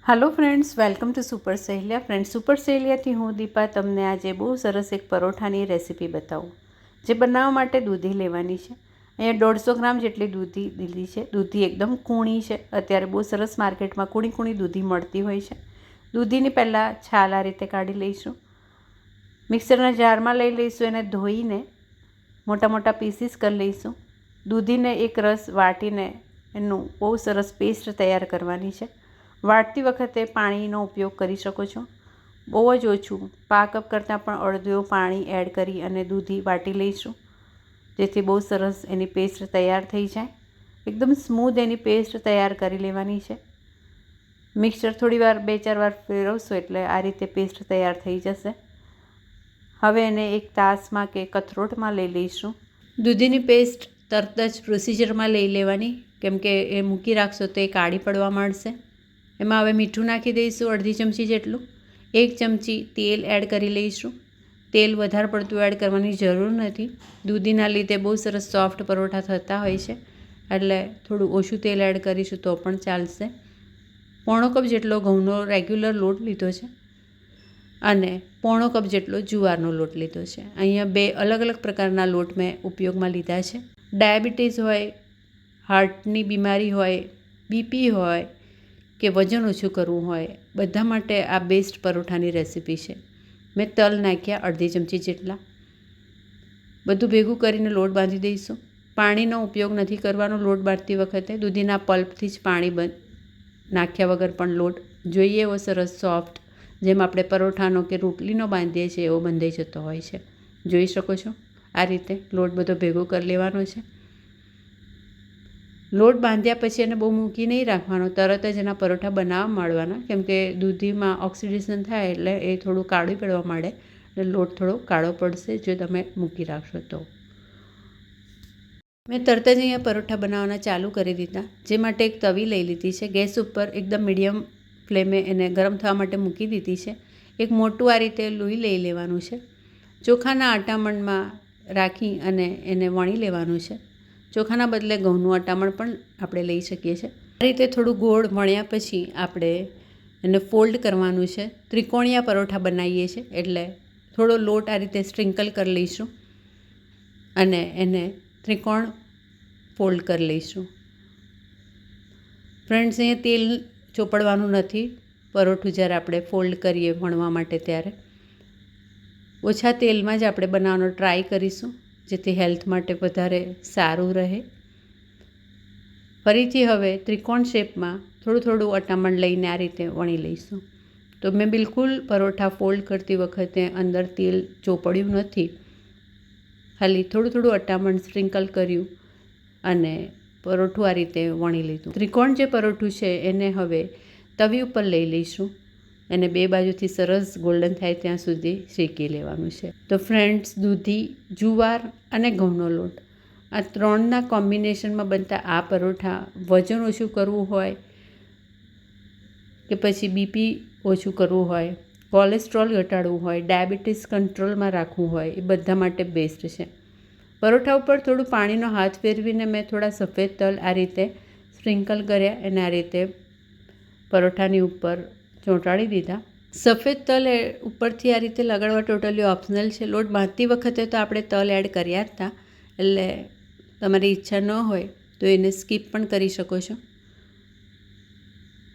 Hello friends, welcome to super Saheliya. Friends, super सहेलियाથી હું દીપા તમને આજે બહુ સરસ એક પરોઠાની રેસીપી બતાવું, જે બનાવવા માટે દૂધી લેવાની છે। અહીંયા 150 ગ્રામ જેટલી દૂધી લીધી છે। દૂધી એકદમ કૂણી છે। અત્યારે બહુ સરસ માર્કેટમાં કૂણી દૂધી મળતી હોય છે। દૂધીની પહેલાં છાલ આ રીતે કાઢી લઈશું। મિક્સરના જારમાં લઈ લઈશું। એને ધોઈને મોટા મોટા પીસીસ કરી લઈશું। દૂધીને એક રસ વાટીને એનું બહુ સરસ પેસ્ટ તૈયાર કરવાની છે। વાટતી વખતે પાણીનો ઉપયોગ કરી શકો છો। બહુ જ ઓછું, પા કપ કરતાં પણ અડધું પાણી એડ કરી અને દૂધી વાટી લઈશું, જેથી બહુ સરસ એની પેસ્ટ તૈયાર થઈ જાય। એકદમ સ્મૂધ એની પેસ્ટ તૈયાર કરી લેવાની છે। મિક્સર થોડીવાર 2-4 વાર ફેરવશો એટલે આ રીતે પેસ્ટ તૈયાર થઈ જશે। હવે એને એક તાસમાં કે કથરોટમાં લઈ લઈશું। દૂધીની પેસ્ટ તરત જ પ્રોસીજરમાં લઈ લેવાની, કેમ કે એ મૂકી રાખશો તો એ કાળી પડવા માંડશે। એમાં હવે મીઠું નાખી દઈશું, અડધી ચમચી જેટલું। 1 ચમચી તેલ એડ કરી લઈશું। તેલ વધારે પડતું એડ કરવાની જરૂર નથી। દૂધીના લીધે બહુ સરસ સોફ્ટ પરોઠા થતા હોય છે, એટલે થોડું ઓછું તેલ એડ કરીશું તો પણ ચાલશે। પોણો કપ જેટલો ઘઉંનો રેગ્યુલર લોટ લીધો છે અને પોણો કપ જેટલો જુવારનો લોટ લીધો છે। અહીંયા 2 અલગ અલગ પ્રકારના લોટ મેં ઉપયોગમાં લીધા છે। ડાયાબિટીસ હોય, હાર્ટની બીમારી હોય, બીપી હોય કે વજન ઓછું કરવું હોય, બધા માટે આ બેસ્ટ પરોઠાની રેસીપી છે। મેં તલ નાખ્યા અડધી ચમચી જેટલા। બધું ભેગું કરીને લોટ બાંધી દઈશું। પાણીનો ઉપયોગ નથી કરવાનો લોટ બાંધતી વખતે। દૂધીના પલ્પથી જ પાણી નાખ્યા વગર પણ લોટ જોઈએ એવો સરસ સોફ્ટ, જેમ આપણે પરોઠાનો કે રોટલીનો બાંધીએ છીએ એવો બંધાઈ જતો હોય છે। જોઈ શકો છો આ રીતે લોટ બધો ભેગો કરી લેવાનો છે। લોટ બાંધ્યા પછી એને બહુ મૂકી નહીં રાખવાનો, તરત જ એના પરોઠા બનાવવા માંડવાના, કેમ કે દૂધીમાં ઓક્સિડેશન થાય એટલે એ થોડું કાળું પડવા માંડે, એટલે લોટ થોડો કાળો પડશે જો તમે મૂકી રાખશો તો। મેં તરત જ અહીંયા પરોઠા બનાવવાના ચાલુ કરી દીધા। જે માટે એક તવી લઈ લીધી છે। ગેસ ઉપર એકદમ મીડિયમ ફ્લેમે એને ગરમ થવા માટે મૂકી દીધી છે। એક મોટું આ રીતે લોહી લઈ લેવાનું છે। ચોખાના આટામણમાં રાખી અને એને વણી લેવાનું છે। ચોખાના બદલે ઘઉંનું અટામણ પણ આપણે લઈ શકીએ છીએ। આ રીતે થોડું ગોળ વણ્યા પછી આપણે એને ફોલ્ડ કરવાનું છે। ત્રિકોણીયા પરોઠા બનાવીએ છીએ એટલે થોડો લોટ આ રીતે સ્પ્રિંકલ કરી લઈશું અને એને ત્રિકોણ ફોલ્ડ કરી લઈશું। ફ્રેન્ડ્સ, અહીંયા તેલ ચોપડવાનું નથી પરોઠું જ્યારે આપણે ફોલ્ડ કરીએ વણવા માટે, ત્યારે ઓછા તેલમાં જ આપણે બનાવવાનો ટ્રાય કરીશું, જેથી હેલ્થ માટે વધારે સારું રહે। ફરીથી હવે ત્રિકોણ શેપમાં થોડું અટામણ લઈને આ રીતે વણી લઈશું। તો મેં બિલકુલ પરોઠા ફોલ્ડ કરતી વખતે અંદર તેલ ચોપડ્યું નથી, ખાલી થોડું અટામણ સ્પ્રિંકલ કર્યું અને પરોઠું આ રીતે વણી લીધું। ત્રિકોણ જે પરોઠું છે એને હવે તવી ઉપર લઈ લઈશું। એને 2 બાજુથી સરસ ગોલ્ડન થાય ત્યાં સુધી શેકી લેવાનું છે। તો ફ્રેન્ડ્સ, દૂધી, જુવાર અને ઘઉંનો લોટ, આ 3ના કોમ્બિનેશનમાં બનતા આ પરોઠા વજન ઓછું કરવું હોય કે પછી બીપી ઓછું કરવું હોય, કોલેસ્ટ્રોલ ઘટાડવું હોય, ડાયાબિટીસ કંટ્રોલમાં રાખવું હોય, એ બધા માટે બેસ્ટ છે। પરોઠા ઉપર થોડું પાણીનો હાથ ફેરવીને મેં થોડા સફેદ તલ આ રીતે સ્પ્રિંકલ કર્યા અને આ રીતે પરોઠાની ઉપર ચોંટાડી દીધા। સફેદ તલ ઉપરથી આ રીતે લગાડવા ટોટલી ઓપ્શનલ છે। લોટ બાંધતી વખતે તો આપણે તલ એડ કર્યા જ હતા, એટલે તમારી ઈચ્છા ન હોય તો એને સ્કીપ પણ કરી શકો છો।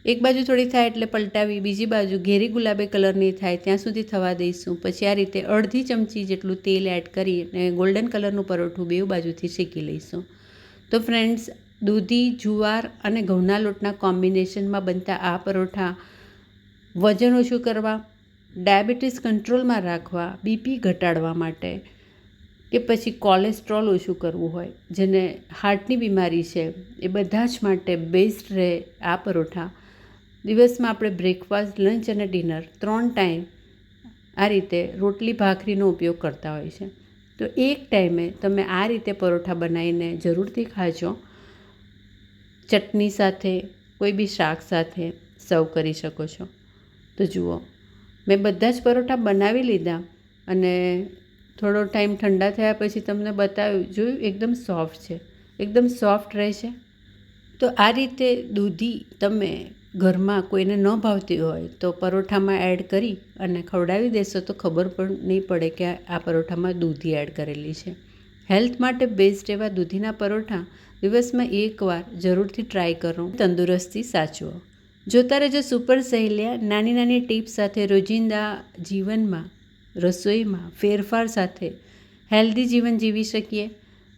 એક બાજુ થોડી થાય એટલે પલટાવી, બીજી બાજુ ઘેરી ગુલાબી કલરની થાય ત્યાં સુધી થવા દઈશું। પછી આ રીતે અડધી ચમચી જેટલું તેલ એડ કરી અને ગોલ્ડન કલરનું પરોઠું 2 બાજુથી શેકી લઈશું। તો ફ્રેન્ડ્સ, દૂધી, જુવાર અને ઘઉંના લોટના કોમ્બિનેશનમાં બનતા આ પરોઠા વજન ઓછું કરવા, ડાયાબિટીસ કંટ્રોલમાં રાખવા, બીપી ઘટાડવા માટે કે પછી કોલેસ્ટ્રોલ ઓછું કરવું હોય, જેને હાર્ટની બીમારી છે, એ બધા જ માટે બેસ્ટ રહે આ પરોઠા। દિવસમાં આપણે બ્રેકફાસ્ટ, લંચ અને ડિનર 3 ટાઈમ આ રીતે રોટલી ભાખરીનો ઉપયોગ કરતા હોય છે, તો એક ટાઈમે તમે આ રીતે પરોઠા બનાવીને જરૂરથી ખાજો। ચટણી સાથે, કોઈ બી શાક સાથે સર્વ કરી શકો છો। તો જુઓ, મેં બધા જ પરોઠા બનાવી લીધા અને થોડો ટાઈમ ઠંડા થયા પછી તમને બતાવ્યું, જોયું એકદમ સોફ્ટ છે, એકદમ સોફ્ટ રહેશે। તો આ રીતે દૂધી તમે ઘરમાં કોઈને ન ભાવતી હોય તો પરોઠામાં એડ કરી અને ખવડાવી દેશો તો ખબર પણ નહીં પડે કે આ પરોઠામાં દૂધી એડ કરેલી છે. હેલ્થ માટે બેસ્ટ એવા દૂધીના પરોઠા દિવસમાં એકવાર જરૂરથી ટ્રાય કરો. તંદુરસ્તી સાચવો. જોતા રહેજો સુપર સહેલિયા. નાની નાની ટિપ્સ સાથે રોજિંદા જીવનમાં, રસોઈમાં ફેરફાર સાથે હેલ્ધી જીવન જીવી શકીએ.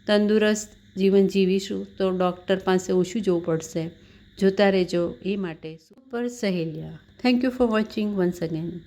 તંદુરસ્ત જીવન જીવીશું તો ડૉક્ટર પાસે ઓછું જવું પડશે. જોતા રહેજો એ માટે super સહેલિયા. Thank you for watching once again.